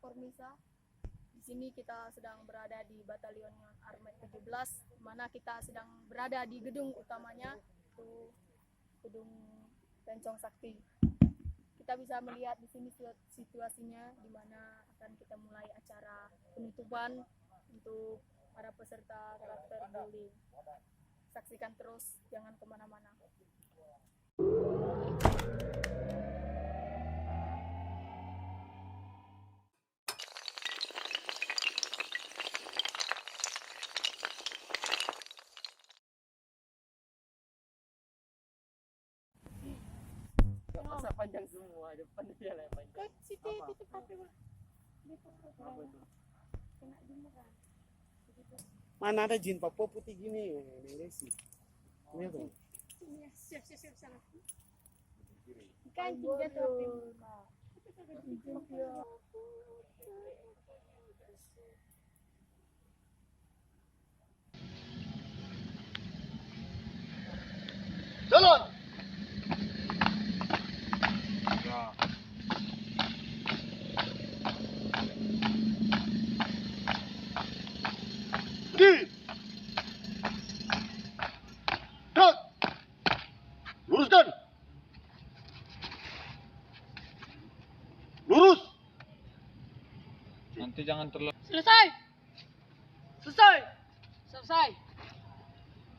Kormisa. Di sini kita sedang berada di Batalion Armet 17, di mana kita sedang berada di gedung utamanya, itu gedung Pencong Sakti. Kita bisa melihat di sini situasinya, di mana akan kita mulai acara penutupan untuk para peserta karakter building. Saksikan terus, jangan kemana-mana. Masa panjang semua, depan dia lah yang panjang. Situ tutup HP mah. Kena jemuran. Mana ada jin Papua putih gini, Desi. Ini tuh. Siap sana. Kancing jatuh HP. Jalan. Di. Gerak. Luruskan. Lurus. Nanti jangan terlalu. Selesai. Selesai. Selesai.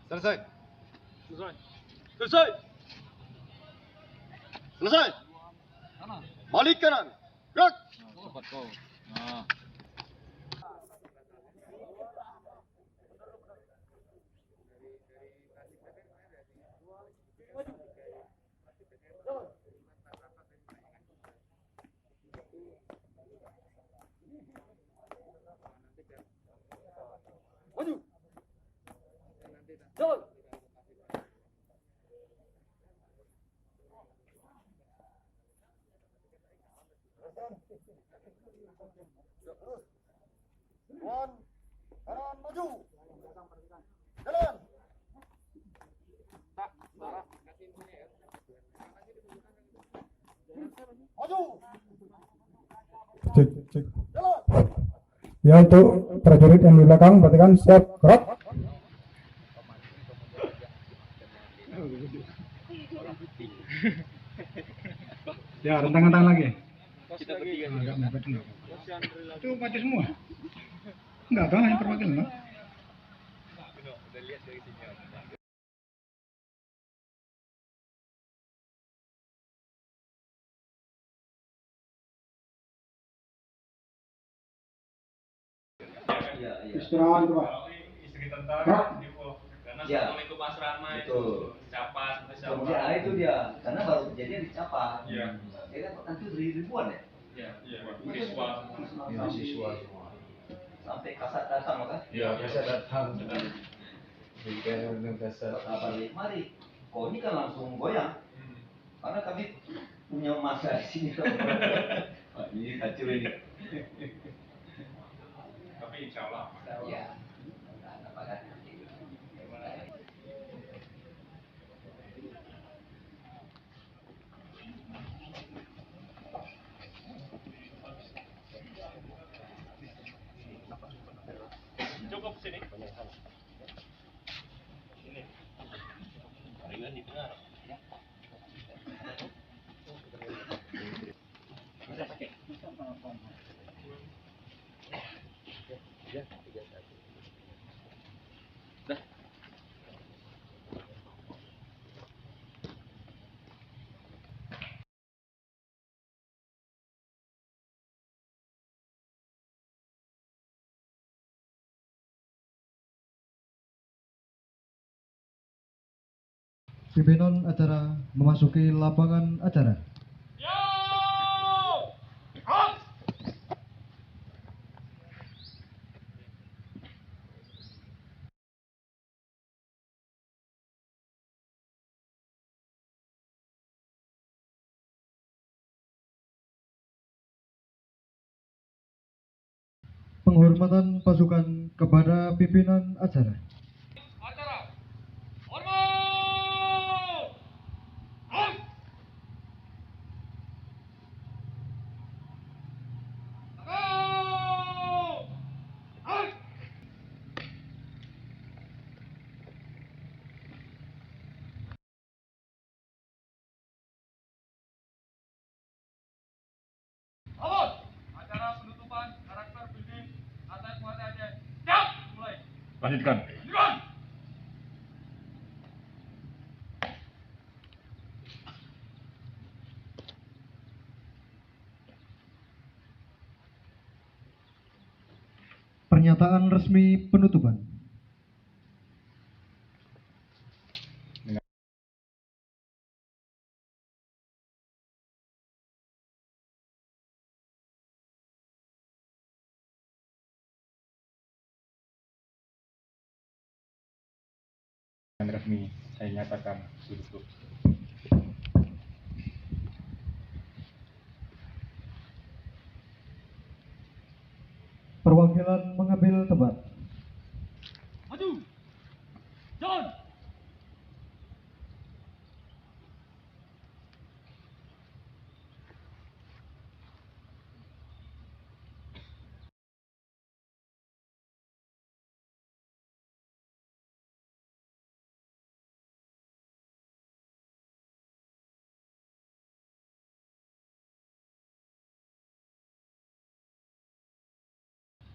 Selesai. Selesai. Selesai. Kanan. Balik kanan. Gerak. Nah, cepat kau. Nah. Maju. Jalan. Kanan, kanan maju. Jalan. Maju. Cek. Jalan. Ya, untuk prajurit yang di belakang perhatikan, siap, gerak. Ya, rentang lagi. Kita bertiga. Agak mepet enggak? Itu mati semua. Enggak tahu yang perwakilan, no? Udah lihat dari sini. Istirahat, Pak. Istri tentara karena Ya. Assalamualaikum asrama itu Betul. capas Ya itu dia, karena baru kejadian di Capa. Iya. Dia kan kan itu ribuan ya. ya siswa Ya, siswa semua. Sampai kasat datang kan? ya biasa datang Kabar mari. Kok ini kan langsung goyang. Karena kami punya masa di sini. Wah, ini kacau ini. tapi insya Allah Ya. Apa kan? cukup sini Pimpinan acara memasuki lapangan acara. Penghormatan pasukan kepada pimpinan acara. Lanjutkan. Pernyataan resmi penutupan. Yang resmi saya nyatakan tutup. Perwakilan mengambil tempat. Maju. Jalan.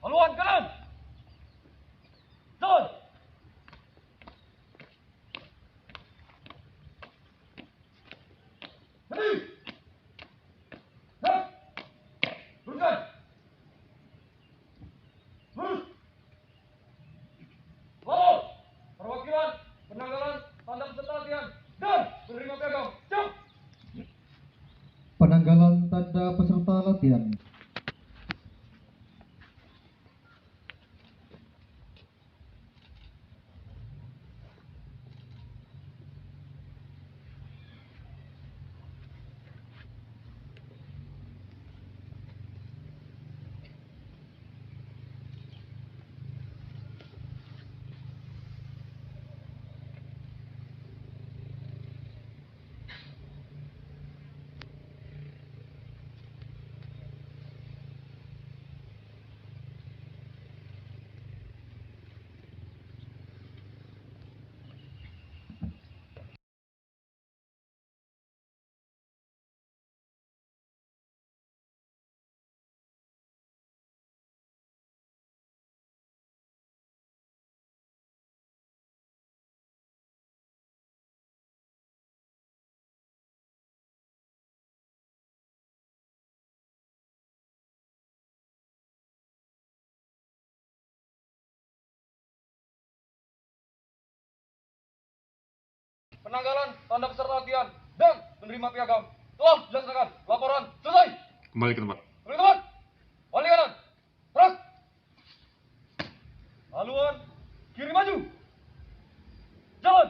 Haluan kanan. Jalan. Berdiri. Siap. Luruskan. Lurus. Lapor. Perwakilan penanggalan tanda peserta latihan dan penerima piagam. Siap. Penanggalan tanda peserta latihan. Penanggalan tanda peserta latihan dan penerima piagam telah dilaksanakan. Laporan selesai. Kembali ke tempat. Kembali ke tempat. Wali kanan. Gerak. Haluan kiri maju. Jalan.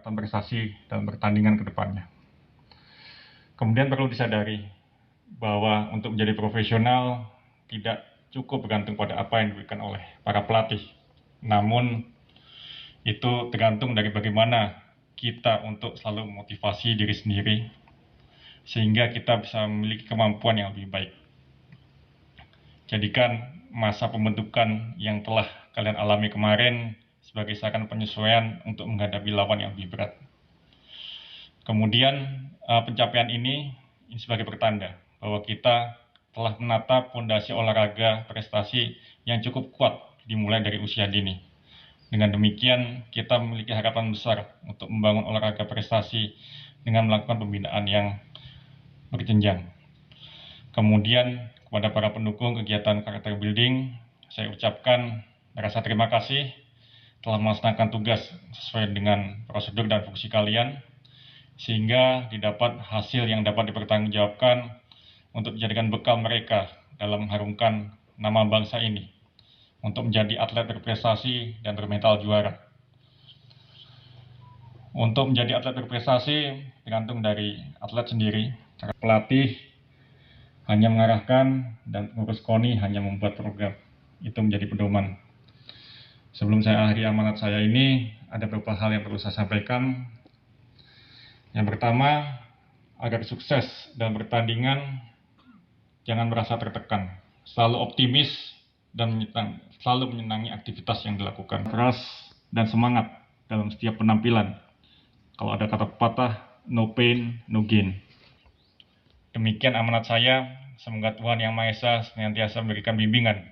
Prestasi dalam pertandingan ke depannya. Kemudian perlu disadari bahwa untuk menjadi profesional tidak cukup bergantung pada apa yang diberikan oleh para pelatih. Namun itu tergantung dari bagaimana kita untuk selalu memotivasi diri sendiri sehingga kita bisa memiliki kemampuan yang lebih baik. Jadikan masa pembentukan yang telah kalian alami kemarin sebagai seakan penyesuaian untuk menghadapi lawan yang lebih berat. Kemudian pencapaian ini sebagai pertanda bahwa kita telah menata fondasi olahraga prestasi yang cukup kuat dimulai dari usia dini. Dengan demikian, kita memiliki harapan besar untuk membangun olahraga prestasi dengan melakukan pembinaan yang berjenjang. Kemudian, kepada para pendukung kegiatan karakter building, saya ucapkan rasa terima kasih telah melaksanakan tugas sesuai dengan prosedur dan fungsi kalian, sehingga didapat hasil yang dapat dipertanggungjawabkan untuk dijadikan bekal mereka dalam mengharumkan nama bangsa ini, untuk menjadi atlet berprestasi dan bermental juara. Untuk menjadi atlet berprestasi tergantung dari atlet sendiri. Pelatih hanya mengarahkan dan pengurus KONI hanya membuat program. Itu menjadi pedoman. Sebelum saya akhiri amanat saya ini, ada beberapa hal yang perlu saya sampaikan. Yang pertama, agar sukses dalam pertandingan, jangan merasa tertekan. Selalu optimis dan selalu menyenangi aktivitas yang dilakukan. Keras dan semangat dalam setiap penampilan. Kalau ada kata pepatah, no pain, no gain. Demikian amanat saya, semoga Tuhan Yang Maha Esa senantiasa memberikan bimbingan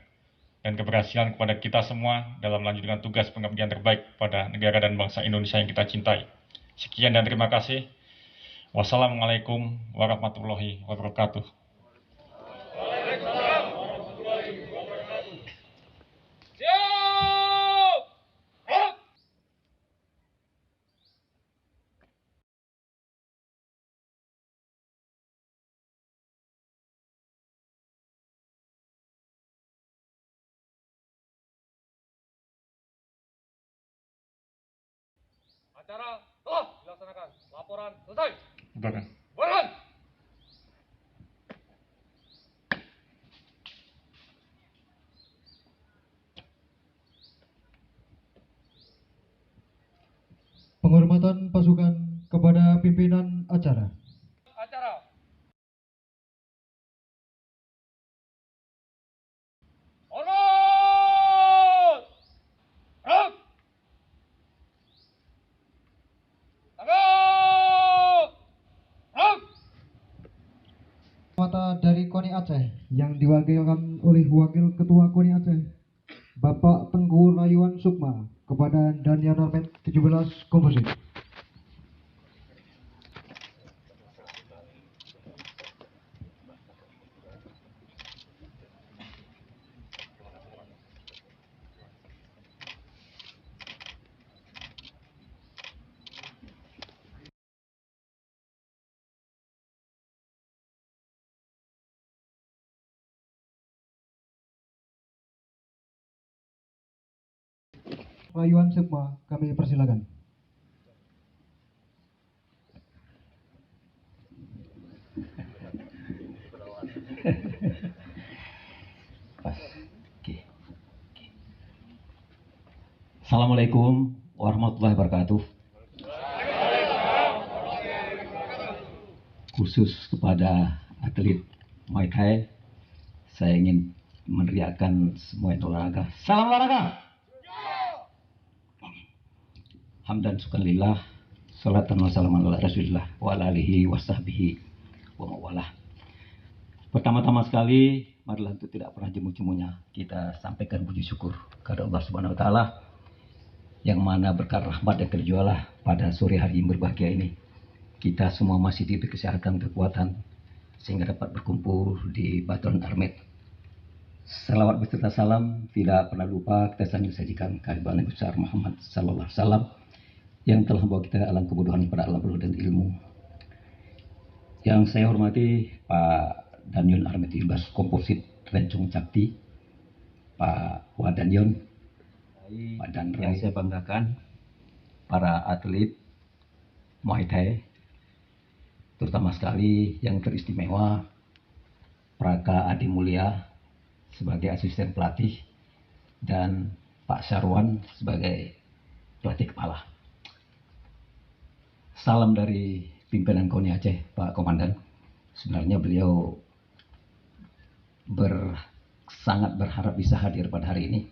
dan keberhasilan kepada kita semua dalam melanjutkan tugas pengabdian terbaik pada negara dan bangsa Indonesia yang kita cintai. Sekian dan terima kasih. Wassalamualaikum warahmatullahi wabarakatuh. Acara telah dilaksanakan. Laporan selesai. Bubarkan. Bubarkan. Penghormatan pasukan kepada pimpinan acara. Acara. Hormat. Gerak. Tanggap. Gerak. Mata dari KONI Aceh yang diwakilkan oleh Wakil Ketua KONI Aceh, Bapak Tengku Rayuan Sukma kepada Danyan Armet 17 Komposit. Rayuan Sukma, kami persilakan. Assalamualaikum warahmatullahi wabarakatuh. Khusus kepada atlet Muay Thai, saya ingin meneriakkan semua olahraga. Salam olahraga. Hamdan syukran lillah, salatan wassalamu ala rasulillah wa ala alihi wa sahbihi wa mawalah. Pertama-tama sekali, marilah untuk tidak pernah jemu-jemunya kita sampaikan puji syukur kepada Allah Subhanahu wa taala yang mana berkat rahmat dan kerjualah pada sore hari yang berbahagia ini kita semua masih diberi kesehatan, kekuatan sehingga dapat berkumpul di Batuan Armet. Salawat beserta salam tidak pernah lupa kita sambil sajikan kehadiran Nabi besar Muhammad sallallahu alaihi wasallam yang telah membawa kita ke alam kebodohan pada alam penuh dan ilmu. Yang saya hormati Pak Danyan Armet 17 Komposit Rencong Cakti, Pak Wadanyon, Pak Danray. Yang saya banggakan para atlet Muay Thai, terutama sekali yang teristimewa Praka Adi Mulia sebagai asisten pelatih dan Pak Syarwan sebagai pelatih kepala. Salam dari pimpinan KONI Aceh, Pak Komandan. Sebenarnya beliau sangat berharap bisa hadir pada hari ini,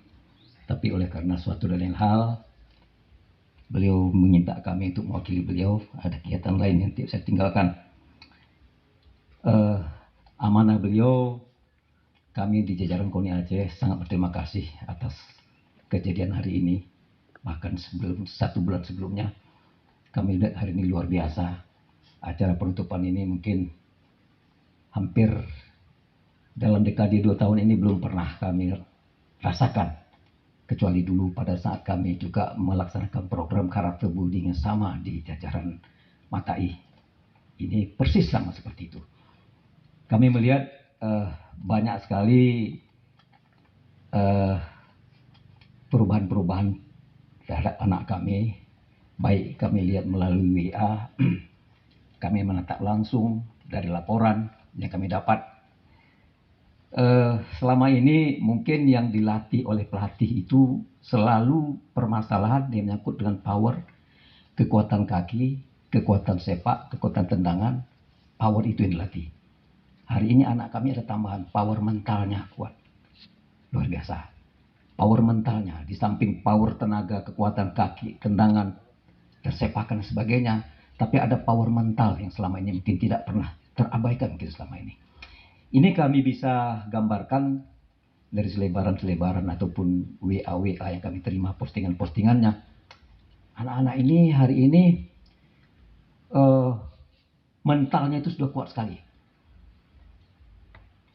tapi oleh karena suatu dan lain hal, beliau meminta kami untuk mewakili beliau. Ada kegiatan lain yang tidak saya tinggalkan. Amanah beliau, kami di jajaran KONI Aceh sangat berterima kasih atas kejadian hari ini. Bahkan sebelum 1 bulan sebelumnya, kami lihat hari ini luar biasa. Acara penutupan ini mungkin hampir dalam dekade 2 tahun ini belum pernah kami rasakan. Kecuali dulu pada saat kami juga melaksanakan program karakter building yang sama di jajaran Matai. Ini persis sama seperti itu. Kami melihat banyak sekali perubahan-perubahan terhadap anak kami. Baik kami lihat melalui WA, kami menatap langsung dari laporan yang kami dapat. Selama ini mungkin yang dilatih oleh pelatih itu selalu permasalahan yang menyangkut dengan power, kekuatan kaki, kekuatan sepak, kekuatan tendangan, power itu yang dilatih. Hari ini anak kami ada tambahan, power mentalnya kuat. Luar biasa. power mentalnya, di samping power tenaga, kekuatan kaki, tendangan, tersepakan dan sebagainya, tapi ada power mental yang selama ini mungkin tidak pernah terabaikan mungkin selama ini. Ini kami bisa gambarkan dari selebaran-selebaran ataupun WA yang kami terima postingan-postingannya. Anak-anak ini hari ini mentalnya itu sudah kuat sekali.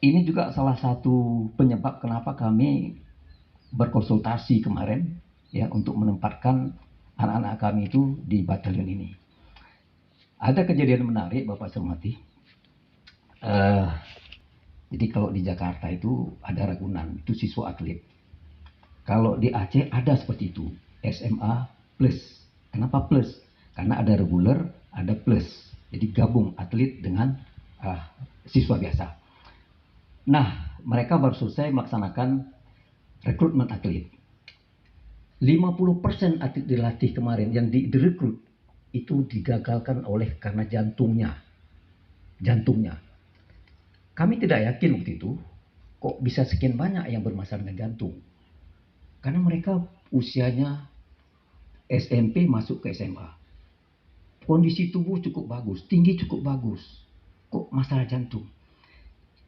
Ini juga salah satu penyebab kenapa kami berkonsultasi kemarin ya untuk menempatkan anak-anak kami itu di batalion ini. Ada kejadian menarik Bapak Sermati. Jadi kalau di Jakarta itu ada Ragunan, itu siswa atlet. Kalau di Aceh ada seperti itu, SMA plus. Kenapa plus? Karena ada reguler, ada plus. Jadi gabung atlet dengan siswa biasa. Nah, mereka baru selesai melaksanakan rekrutmen atlet. 50% atlet dilatih kemarin yang direkrut itu digagalkan karena jantungnya. Kami tidak yakin waktu itu kok bisa sekian banyak yang bermasalah dengan jantung. Karena mereka usianya SMP masuk ke SMA. Kondisi tubuh cukup bagus, tinggi cukup bagus. Kok masalah jantung?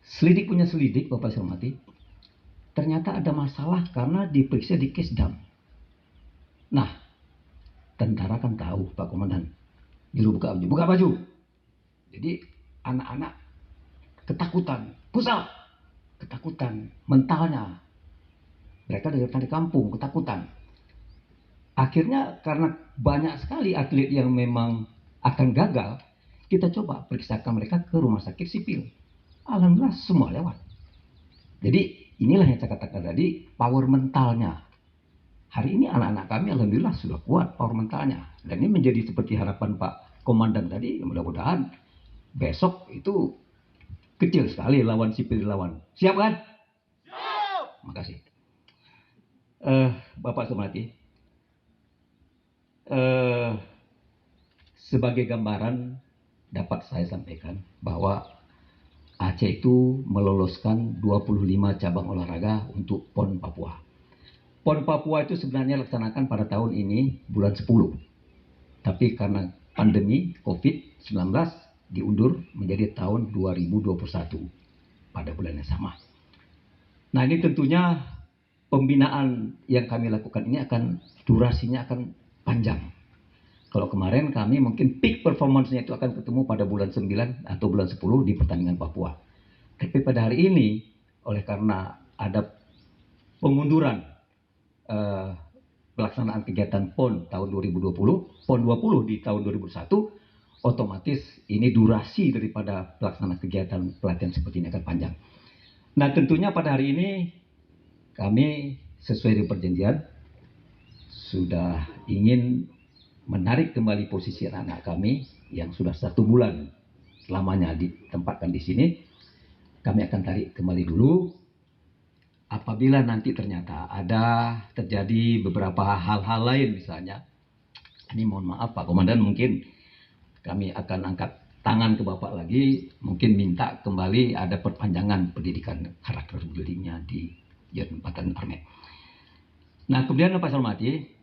Selidik punya selidik, Bapak Sermati. Ternyata ada masalah karena diperiksa di Kesdam. Nah, tentara kan tahu, Pak Komandan. Nyuruh buka baju. Jadi anak-anak ketakutan, pusat, ketakutan, mentalnya. Mereka dari kampung, ketakutan. Akhirnya karena banyak sekali atlet yang memang akan gagal, kita coba periksakan mereka ke rumah sakit sipil. Alhamdulillah semua lewat. Jadi inilah yang saya katakan tadi, power mentalnya. Hari ini anak-anak kami alhamdulillah sudah kuat power mentalnya. Dan ini menjadi seperti harapan Pak Komandan tadi, mudah-mudahan besok itu kecil sekali lawan sipil lawan. Siap kan? Siap. Makasih. Bapak Sermati, sebagai gambaran dapat saya sampaikan bahwa Aceh itu meloloskan 25 cabang olahraga untuk PON Papua. PON Papua itu sebenarnya dilaksanakan pada tahun ini bulan 10. Tapi karena pandemi COVID-19 diundur menjadi tahun 2021 pada bulan yang sama. Nah, ini tentunya pembinaan yang kami lakukan ini durasinya akan panjang. Kalau kemarin kami mungkin peak performance-nya itu akan ketemu pada bulan 9 atau bulan 10 di pertandingan Papua. Tapi pada hari ini, oleh karena ada pengunduran pelaksanaan kegiatan PON tahun 2020, PON 20 di tahun 2021, otomatis ini durasi daripada pelaksanaan kegiatan pelatihan seperti ini akan panjang. Nah, tentunya pada hari ini kami sesuai dengan perjanjian sudah ingin menarik kembali posisi anak-anak kami yang sudah 1 bulan lamanya ditempatkan di sini. Kami akan tarik kembali dulu. Apabila nanti ternyata ada terjadi beberapa hal-hal lain misalnya, ini mohon maaf Pak Komandan, mungkin kami akan angkat tangan ke Bapak lagi, mungkin minta kembali ada perpanjangan pendidikan karakter buildingnya di Batalion Armet. Nah, kemudian Pak Sermati,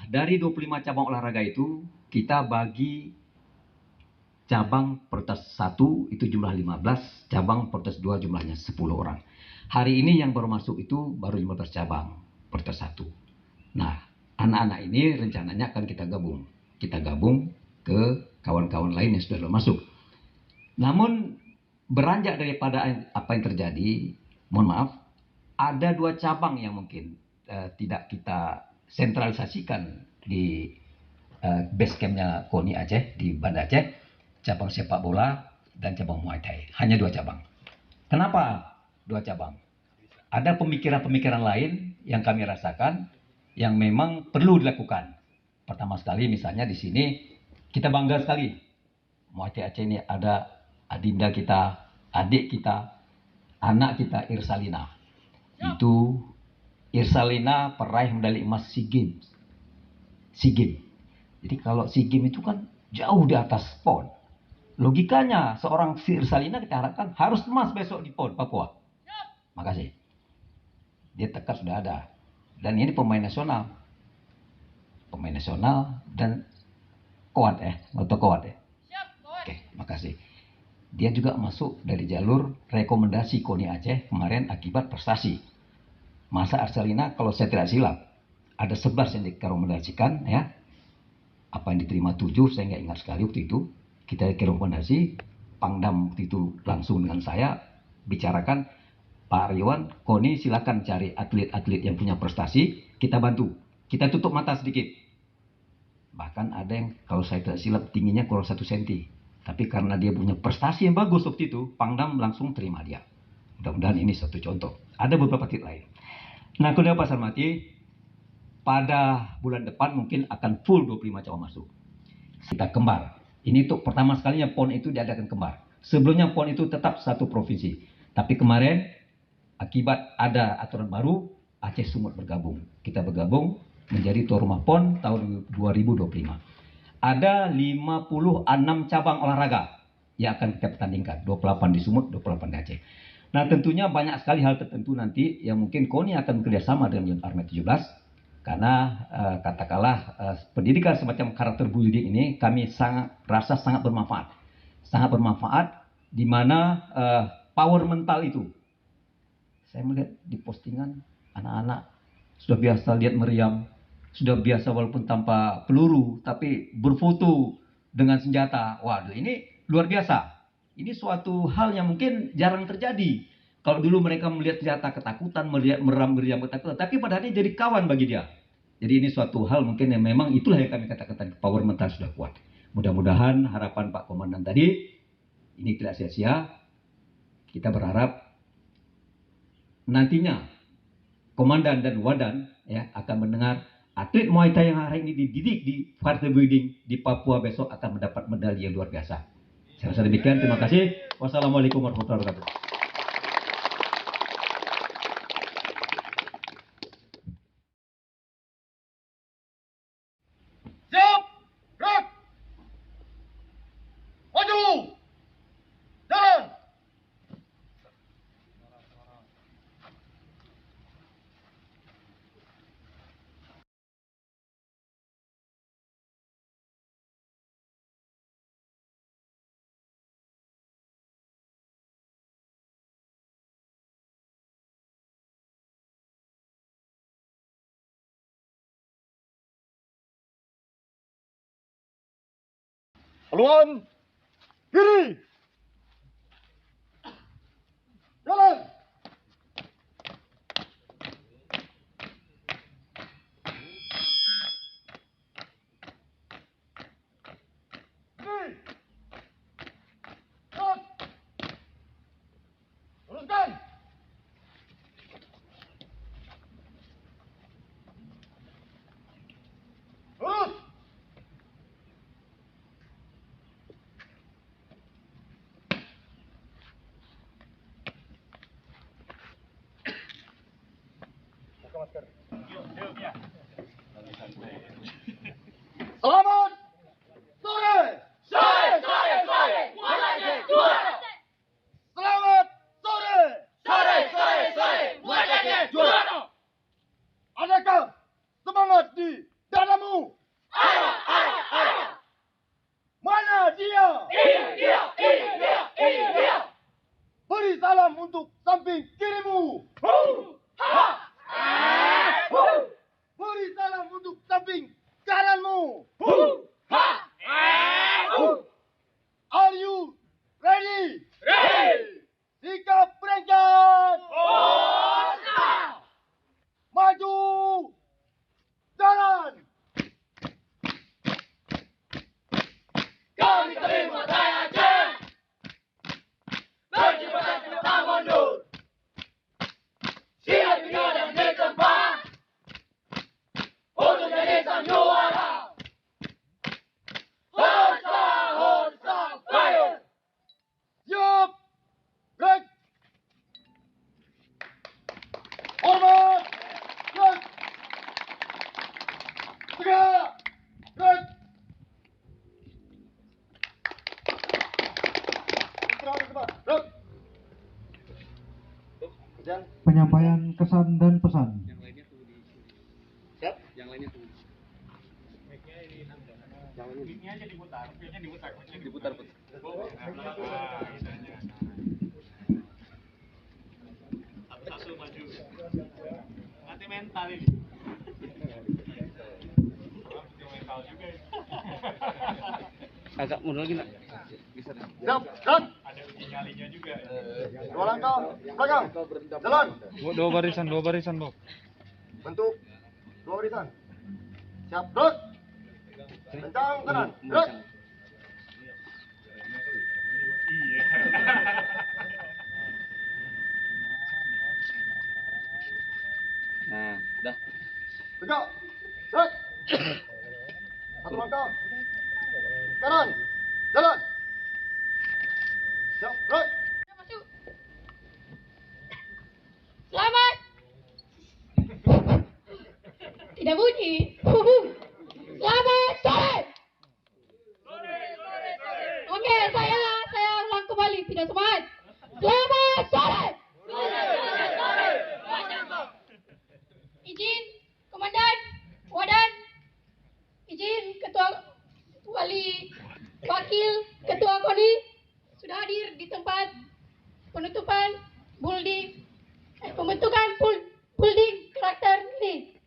dari 25 cabang olahraga itu kita bagi cabang Protes 1 itu jumlah 15, cabang Protes 2 jumlahnya 10 orang. Hari ini yang baru masuk itu baru 15 cabang Protes 1. Nah, anak-anak ini rencananya akan kita gabung. Kita gabung ke kawan-kawan lain yang sudah masuk. Namun beranjak daripada apa yang terjadi, mohon maaf, ada 2 cabang yang mungkin tidak kita sentralisasikan di base campnya KONI Aceh di Banda Aceh, cabang sepak bola dan cabang Muay Thai. Hanya 2 cabang. Kenapa 2 cabang? Ada pemikiran-pemikiran lain yang kami rasakan yang memang perlu dilakukan. Pertama sekali misalnya di sini kita bangga sekali. Muay Thai Aceh ini ada adinda kita, adik kita, anak kita Irsalina. Itu Irsalina peraih medali emas SEA Games. Jadi kalau SEA Games itu kan jauh di atas PON. Logikanya seorang Irsalina kita harapkan harus emas besok di PON Papua. Makasih. Dia tekat sudah ada. Dan ini pemain nasional. Pemain nasional dan kuat ya, atau kuat ya. Oke, makasih. Dia juga masuk dari jalur rekomendasi KONI Aceh kemarin akibat prestasi. Masa Arsalina kalau saya tidak silap ada 11 yang direkomendasikan ya. Apa yang diterima 7 saya nggak ingat sekali waktu itu. Kita rekomendasi, Pangdam waktu itu langsung dengan saya bicarakan, Pak Riwan, KONI silakan cari atlet-atlet yang punya prestasi, kita bantu. Kita tutup mata sedikit. Bahkan ada yang kalau saya tidak silap tingginya kurang 1 cm. Tapi karena dia punya prestasi yang bagus waktu itu, Pangdam langsung terima dia. Mudah-mudahan ini satu contoh. Ada beberapa atlet lain. Nah, kemudian Pak Sarmati, pada bulan depan mungkin akan full 25 cabang masuk. Kita kembar. Ini untuk pertama sekalinya PON itu diadakan kembar. Sebelumnya PON itu tetap satu provinsi. Tapi kemarin, akibat ada aturan baru, Aceh Sumut bergabung. Kita bergabung menjadi tuan rumah PON tahun 2025. Ada 56 cabang olahraga yang akan kita pertandingkan. 28 di Sumut, 28 di Aceh. Nah tentunya banyak sekali hal tertentu nanti yang mungkin KONI akan bekerjasama dengan Unit Armet 17. Karena katakanlah pendidikan semacam karakter building ini kami rasa sangat bermanfaat. Sangat bermanfaat di mana power mental itu. Saya melihat di postingan anak-anak sudah biasa lihat meriam. Sudah biasa walaupun tanpa peluru, tapi berfoto dengan senjata. Waduh, ini luar biasa. Ini suatu hal yang mungkin jarang terjadi. Kalau dulu mereka melihat senjata ketakutan, melihat meriam ketakutan, tapi pada hari ini jadi kawan bagi dia. Jadi ini suatu hal mungkin yang memang itulah yang kami katakan power mental sudah kuat. Mudah-mudahan harapan Pak Komandan tadi ini tidak sia-sia. Kita berharap nantinya Komandan dan Wadan ya akan mendengar atlet Muay Thai yang hari ini dididik di Karakter Building di Papua besok akan mendapat medali yang luar biasa. Saya rasa demikian. Terima kasih. Wassalamualaikum warahmatullahi wabarakatuh. Siap, gerak, maju, jalan. Haluan kiri. Jalan. Kiri. Terus. Teruskan. Terus. Selamat sore. Sore, sore, sore. Muay Thai juara. Selamat sore. Sore, sore, sore. Muay Thai juara. Adakah semangat di dadamu? Ada, ada. Mana dia? Ini dia, ini dia, ini dia. Beri salam untuk samping kirimu. Ha! Beri salam untuk samping kananmu. Are you ready? Ready. Sikap berangkat. Maju. Jalan. Kami terima Thai Aceh. Berjibakan tidak mundur. penyampaian kesan dan pesan. Siap? Nanti mental ini. Agak mundur lagi nak. Siap, gerak. Ada uji nyalinya juga. 2 langkah belakang. Jalan. Dua barisan, Bob. Bentuk 2 barisan. Siap, gerak. Kencang kanan. Gerak. Nah, dah. Tegak. Gerak. 1 langkah. Kanan. Jalan. Siap, gerak. Selamat. Tidak bunyi. Selamat sore. Oke, saya ulang kembali. Tidak semangat. Selamat sore. Izin Komandan, Wadan, izin Ketua Wakil Ketua KONI sudah hadir di tempat penutupan pembentukan building karakter ini.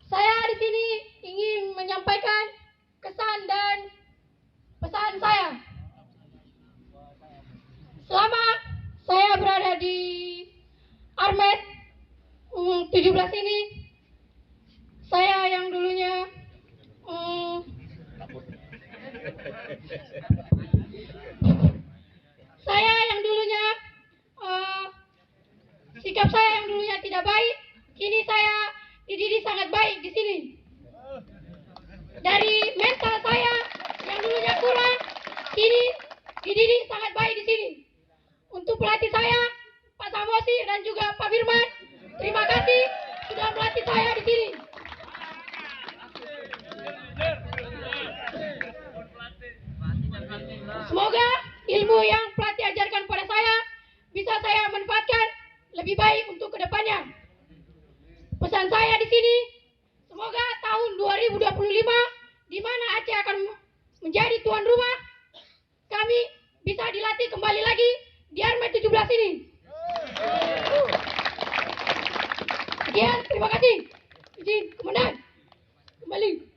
Saya di sini ingin menyampaikan kesan dan pesan saya. Selama saya berada di Armet 17 ini, saya yang dulunya sikap saya yang dulunya tidak baik, kini saya dididik sangat baik di sini. Dari mental saya yang dulunya kurang, kini dididik sangat baik di sini. Untuk pelatih saya, Pak Samosi dan juga Pak Firman, terima kasih sudah melatih saya di sini. Semoga ilmu yang pelatih ajarkan pada saya bisa saya manfaatkan lebih baik untuk kedepannya. Pesan saya di sini, semoga tahun 2025 di mana Aceh akan menjadi tuan rumah, kami bisa dilatih kembali lagi di Armet 17 ini. Sekian, terima kasih. Izin Komandan kembali.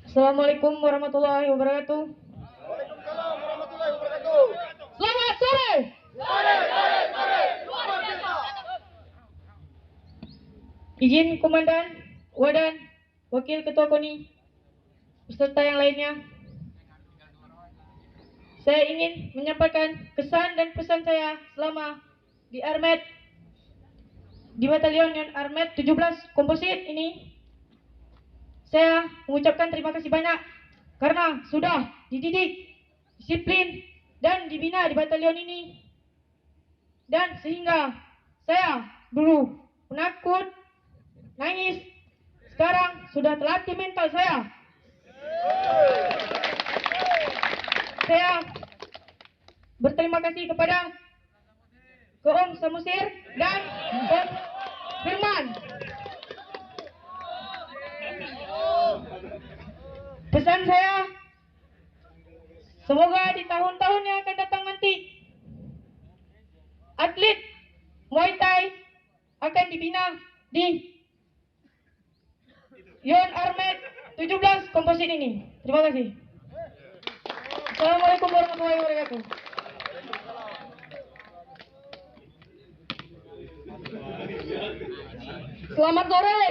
Assalamualaikum warahmatullahi wabarakatuh. Waalaikumsalam warahmatullahi wabarakatuh. Selamat sore. Izin Komandan, Wadan, Wakil Ketua KONI, beserta yang lainnya. Saya ingin menyampaikan kesan dan pesan saya selama di Armet, di Batalion Armet 17 Komposit ini. Saya mengucapkan terima kasih banyak karena sudah dididik, disiplin, dan dibina di batalion ini. Dan sehingga saya dulu penakut, nangis, sekarang sudah terlatih mental saya. Saya berterima kasih kepada Om Samusir dan Om Firman. Pesan saya, semoga di tahun-tahun yang akan datang nanti, atlet Muay Thai akan dibina di Yon Armet 17 Komposit ini. Terima kasih. Assalamualaikum warahmatullahi wabarakatuh. Selamat sore.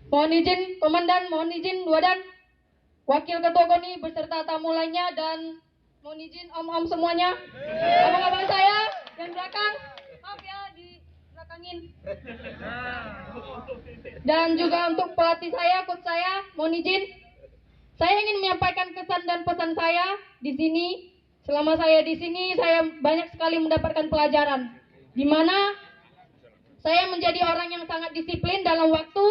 Mohon izin Komandan, mohon izin Wadan, Wakil Ketua KONI beserta tamu lainnya, dan mohon izin om-om semuanya, abang-abang saya yang belakang, maaf ya di belakangin. Dan juga untuk pelatih saya, coach saya, mohon izin. Saya ingin menyampaikan kesan dan pesan saya di sini. Selama saya di sini, saya banyak sekali mendapatkan pelajaran, di mana Saya menjadi orang yang sangat disiplin dalam waktu,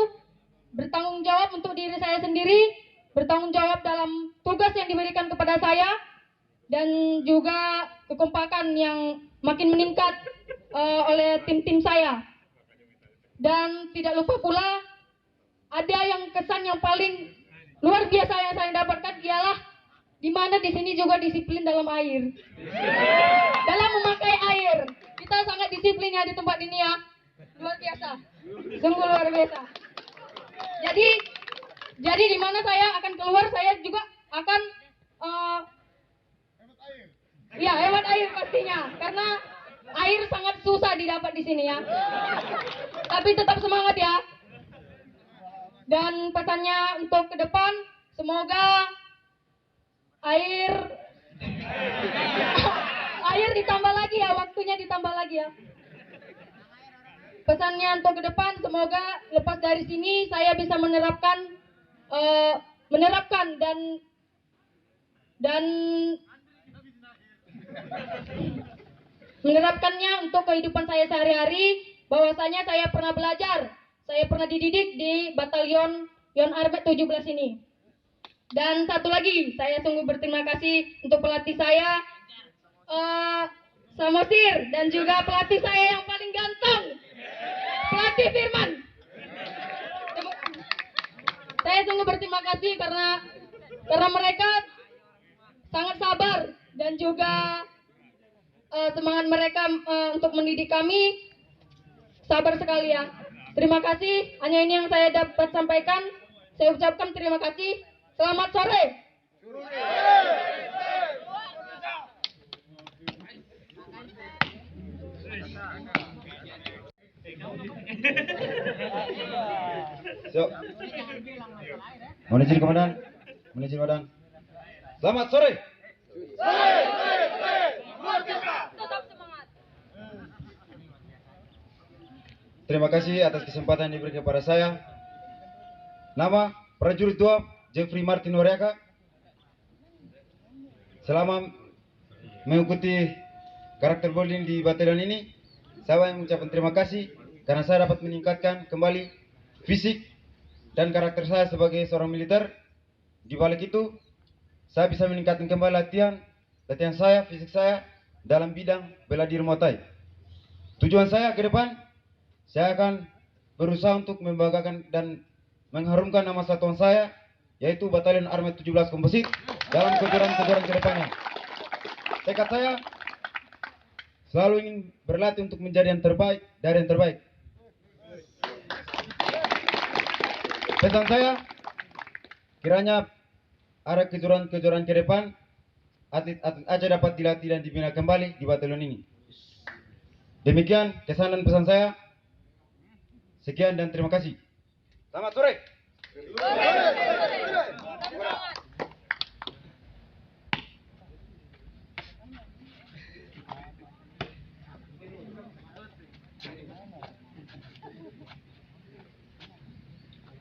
bertanggung jawab untuk diri saya sendiri, bertanggung jawab dalam tugas yang diberikan kepada saya, dan juga kekompakan yang makin meningkat oleh tim-tim saya. Dan tidak lupa pula, ada yang kesan yang paling luar biasa yang saya dapatkan ialah di mana di sini juga disiplin dalam air. Dalam memakai air. Kita sangat disiplin ya di tempat ini ya. Luar biasa. Sungguh luar biasa. Jadi di mana saya akan keluar, saya juga akan hemat air pastinya. Karena air sangat susah didapat di sini ya. Tapi tetap semangat ya. Dan pesannya untuk ke depan, semoga air ditambah lagi ya, waktunya ditambah lagi ya. Pesannya untuk ke depan, semoga lepas dari sini saya bisa menerapkan dan menerapkannya untuk kehidupan saya sehari-hari. Bahwasanya saya pernah belajar, saya pernah dididik di Batalion Yon Armet 17 ini. Dan satu lagi, saya sungguh berterima kasih untuk pelatih saya, Samosir, dan juga pelatih saya yang paling ganteng, pelatih Firman. Saya sungguh berterima kasih karena mereka sangat sabar dan juga semangat mereka untuk mendidik kami sabar sekali ya. Terima kasih, hanya ini yang saya dapat sampaikan. Saya ucapkan terima kasih. Selamat sore. So. Mohon izin komandan. Selamat sore. Terima kasih atas kesempatan yang diberikan kepada saya. Nama prajurit 2 Jeffrey Martin Wariaka. Selama mengikuti karakter building di batalion ini, saya mengucapkan terima kasih karena saya dapat meningkatkan kembali fisik dan karakter saya sebagai seorang militer. Di balik itu, saya bisa meningkatkan kembali latihan saya, fisik saya dalam bidang bela diri Muay Thai. Tujuan saya ke depan, saya akan berusaha untuk membanggakan dan mengharumkan nama satuan saya, yaitu Batalion Armet 17 Komposit dalam kejuaraan-kejuaraan ke depannya. Tekad saya selalu ingin berlatih untuk menjadi yang terbaik dari yang terbaik. Pesan saya, kiranya ada kejuaraan-kejuaraan ke depan, atlet-atlet Aceh dapat dilatih dan dibina kembali di batalion ini. Demikian kesan dan pesan saya. Sekian dan terima kasih. Selamat sore.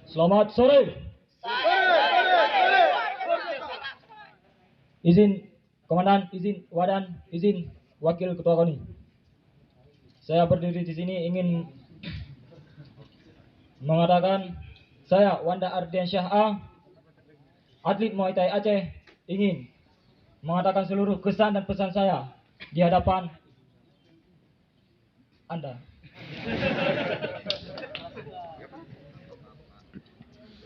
Selamat sore. Izin komandan, izin wadan, izin wakil ketua KONI. Saya berdiri di sini ingin mengatakan saya Wanda Ardiansyah A, atlet Muay Thai Aceh, ingin mengatakan seluruh kesan dan pesan saya di hadapan Anda.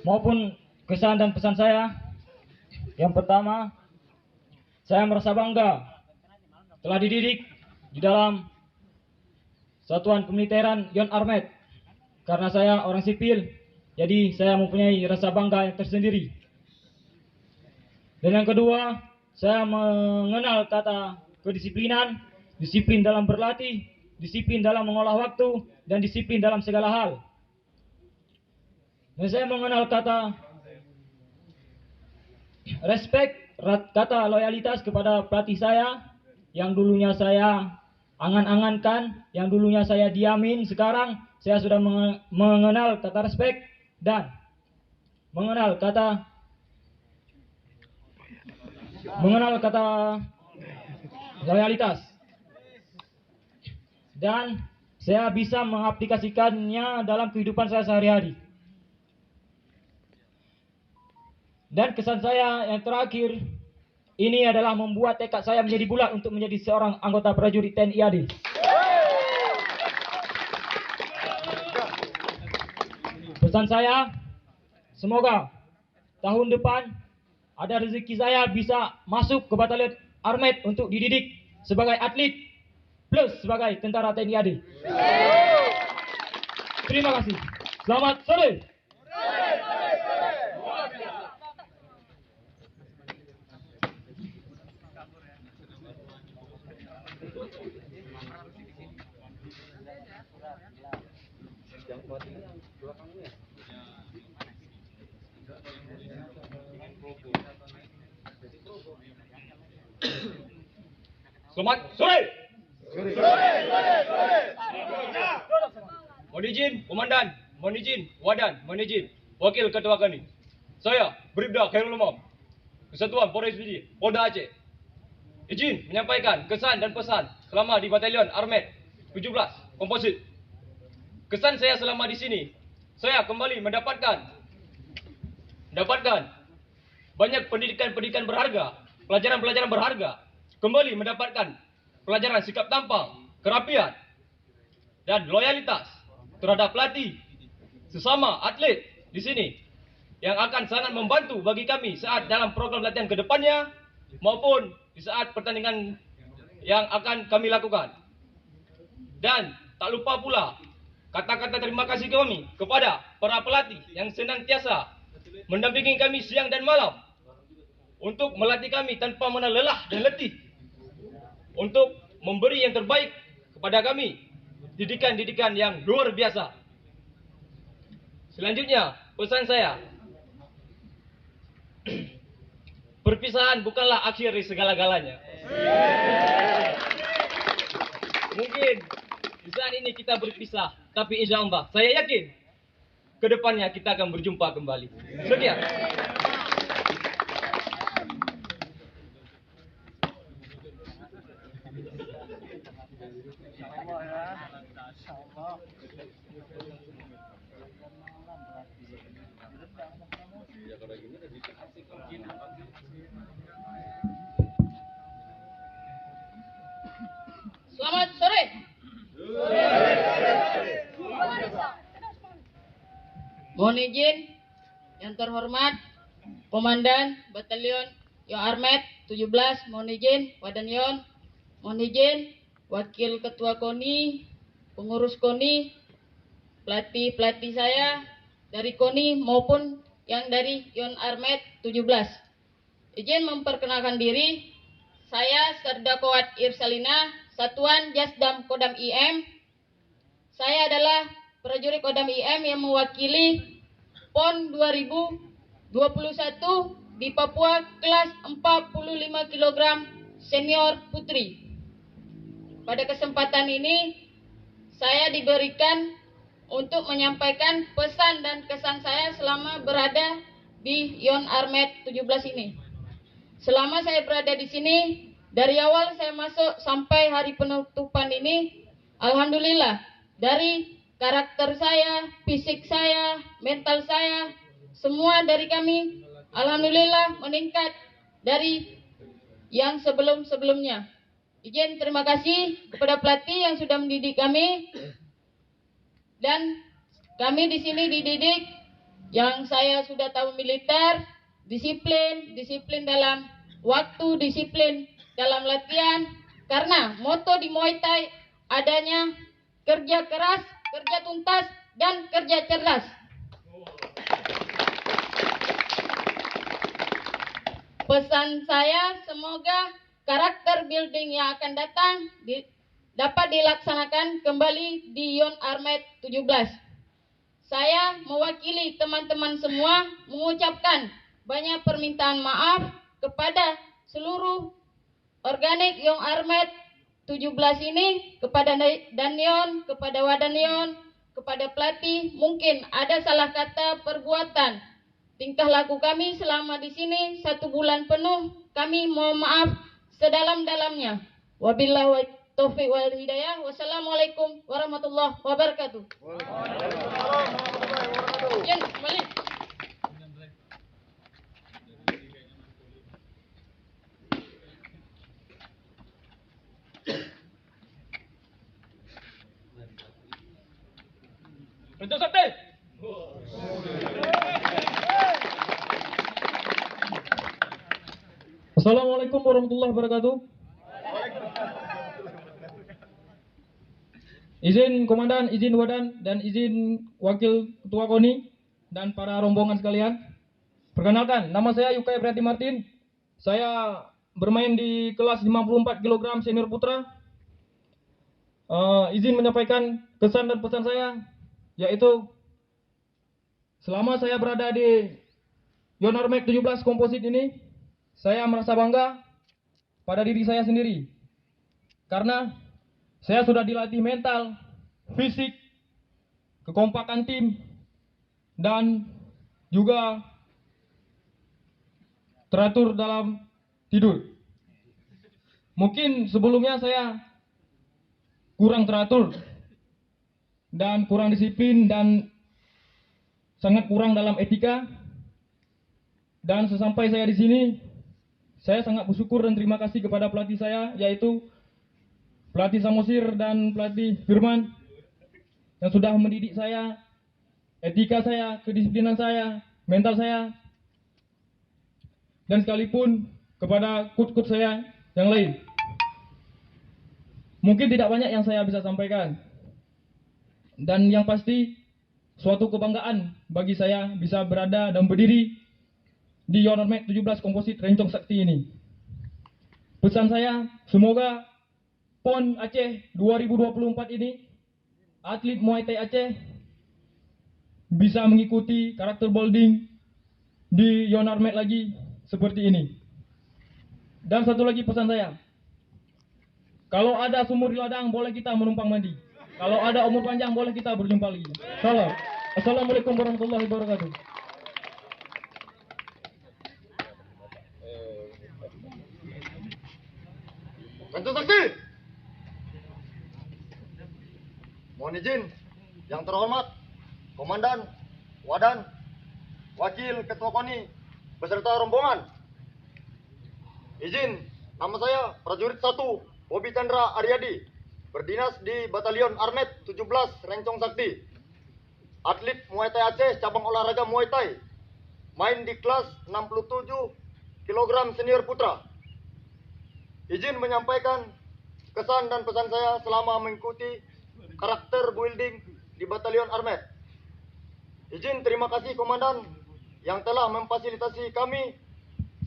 Maupun kesan dan pesan saya, yang pertama, saya merasa bangga telah dididik di dalam satuan kemiliteran Yon Armet. Karena saya orang sipil, jadi saya mempunyai rasa bangga yang tersendiri. Dan yang kedua, saya mengenal kata kedisiplinan, disiplin dalam berlatih, disiplin dalam mengolah waktu, dan disiplin dalam segala hal. Dan saya mengenal kata respect, kata loyalitas kepada pelatih saya, yang dulunya saya angan-angankan, yang dulunya saya diamin, sekarang saya sudah mengenal kata respect dan mengenal kata loyalitas. Dan saya bisa mengaplikasikannya dalam kehidupan saya sehari-hari. Dan kesan saya yang terakhir ini adalah membuat tekad saya menjadi bulat untuk menjadi seorang anggota prajurit TNI AD. Pesan saya, semoga tahun depan ada rezeki saya bisa masuk ke Batalion Armet untuk dididik sebagai atlet plus sebagai tentara TNI AD. Terima kasih. Selamat sore. Selamat sore. Mohon izin, Komandan. Mohon izin, Wadan. Mohon izin, Wakil Ketua KONI. Saya, Bribda Khairul Umam, Kesatuan Polres Bidi, Polda Aceh. Izin menyampaikan kesan dan pesan selama di Batalion Armet 17 Komposit. Kesan saya selama di sini, saya kembali mendapatkan banyak pendidikan berharga, pelajaran berharga, kembali mendapatkan pelajaran sikap tampang, kerapian, dan loyalitas terhadap pelatih, sesama atlet di sini yang akan sangat membantu bagi kami saat dalam program latihan ke depannya maupun di saat pertandingan yang akan kami lakukan. Dan tak lupa pula kata-kata terima kasih kami kepada para pelatih yang senantiasa mendampingi kami siang dan malam untuk melatih kami tanpa mengenal lelah dan letih, untuk memberi yang terbaik kepada kami, didikan-didikan yang luar biasa. Selanjutnya, pesan saya, perpisahan bukanlah akhir dari segala-galanya. Mungkin di saat ini kita berpisah, tapi insya Allah saya yakin kedepannya kita akan berjumpa kembali. Sekian. Selamat sore. Mohon izin yang terhormat Komandan Batalion Yon Armet 17, mohon izin Wadan Yon, mohon izin Wakil Ketua KONI, pengurus KONI, pelatih saya dari KONI maupun yang dari Yon Armet 17. Izin memperkenalkan diri, saya Serda Kowat Irsalina, Satuan Jasdam Kodam IM. Saya adalah prajurit Kodam IM yang mewakili PON 2021 di Papua kelas 45 kg senior putri. Pada kesempatan ini, saya diberikan untuk menyampaikan pesan dan kesan saya selama berada di Yon Armet 17 ini. Selama saya berada di sini, dari awal saya masuk sampai hari penutupan ini, alhamdulillah, dari karakter saya, fisik saya, mental saya, semua dari kami, alhamdulillah meningkat dari yang sebelum-sebelumnya. Izin terima kasih kepada pelatih yang sudah mendidik kami, dan kami di sini dididik yang saya sudah tahu militer, disiplin dalam waktu, disiplin dalam latihan, karena moto di Muay Thai adanya kerja keras, kerja tuntas, dan kerja cerdas. Pesan saya, semoga karakter building yang akan datang dapat dilaksanakan kembali di Yon Armet 17. Saya mewakili teman-teman semua mengucapkan banyak permintaan maaf kepada seluruh organik Yon Armet 17 ini, kepada Danyon, kepada Wadanyon, kepada pelatih. Mungkin ada salah kata, perbuatan, tingkah laku kami selama di sini 1 bulan penuh. Kami mohon maaf sedalam-dalamnya. Wabillahi taufiq wal hidayah. Wassalamualaikum warahmatullahi wabarakatuh. Jen, balik. Rencong Sakti. Assalamualaikum warahmatullahi wabarakatuh. Izin Komandan, izin Wadan, dan izin Wakil Ketua KONI dan para rombongan sekalian. Perkenalkan, nama saya Yukay Priati Martin. Saya bermain di kelas 54 kg senior putra. Izin menyampaikan kesan dan pesan saya, yaitu selama saya berada di Yonarmed 17 komposit ini, saya merasa bangga pada diri saya sendiri. Karena saya sudah dilatih mental, fisik, kekompakan tim, dan juga teratur dalam tidur. Mungkin sebelumnya saya kurang teratur dan kurang disiplin dan sangat kurang dalam etika. Dan sesampai saya di sini, saya sangat bersyukur dan terima kasih kepada pelatih saya, yaitu pelatih Samosir dan pelatih Firman, yang sudah mendidik saya, etika saya, kedisiplinan saya, mental saya, dan sekalipun kepada coach-coach saya yang lain. Mungkin tidak banyak yang saya bisa sampaikan. Dan yang pasti, suatu kebanggaan bagi saya bisa berada dan berdiri di Yonarmed 17 komposit Rencong Sakti ini. Pesan saya, semoga PON Aceh 2024 ini, atlet Muay Thai Aceh bisa mengikuti karakter bolding di Yonarmed lagi seperti ini. Dan satu lagi pesan saya, kalau ada sumur di ladang, boleh kita menumpang mandi. Kalau ada umur panjang, boleh kita berjumpa lagi. Salam. Assalamualaikum warahmatullahi wabarakatuh. Rencong Sakti. Mohon izin, yang terhormat, Komandan, Wadan, Wakil Ketua KONI, beserta rombongan. Izin, nama saya Prajurit 1, Bobi Chandra Aryadi, berdinas di Batalion Armet 17 Rencong Sakti. Atlet Muay Thai Aceh, cabang olahraga Muay Thai. Main di kelas 67 kg senior putra. Izin menyampaikan kesan dan pesan saya selama mengikuti karakter building di Batalion Armet. Izin terima kasih Komandan yang telah memfasilitasi kami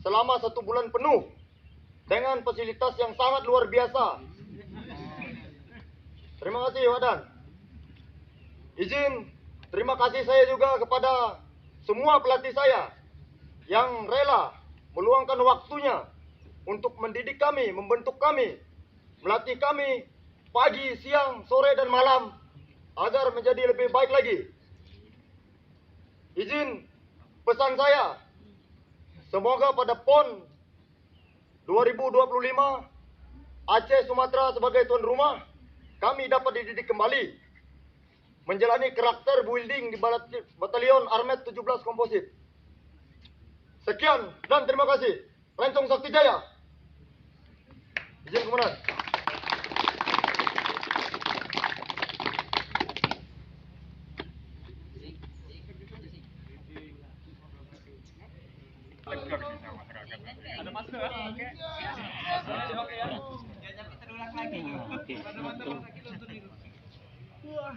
selama 1 bulan penuh dengan fasilitas yang sangat luar biasa. Terima kasih Wadan. Izin terima kasih saya juga kepada semua pelatih saya yang rela meluangkan waktunya untuk mendidik kami, membentuk kami, melatih kami pagi, siang, sore, dan malam agar menjadi lebih baik lagi. Izin pesan saya, semoga pada PON 2025 Aceh Sumatera sebagai tuan rumah, kami dapat dididik kembali menjalani karakter building di Batalion Armet 17 Komposit. Sekian dan terima kasih. Rencong Sakti Jaya. Izin Komandan. Ada masker ya? Oke. Oke ya. Jangan kita ulang lagi. Oke. Ada masker lagi untuk itu. Wah.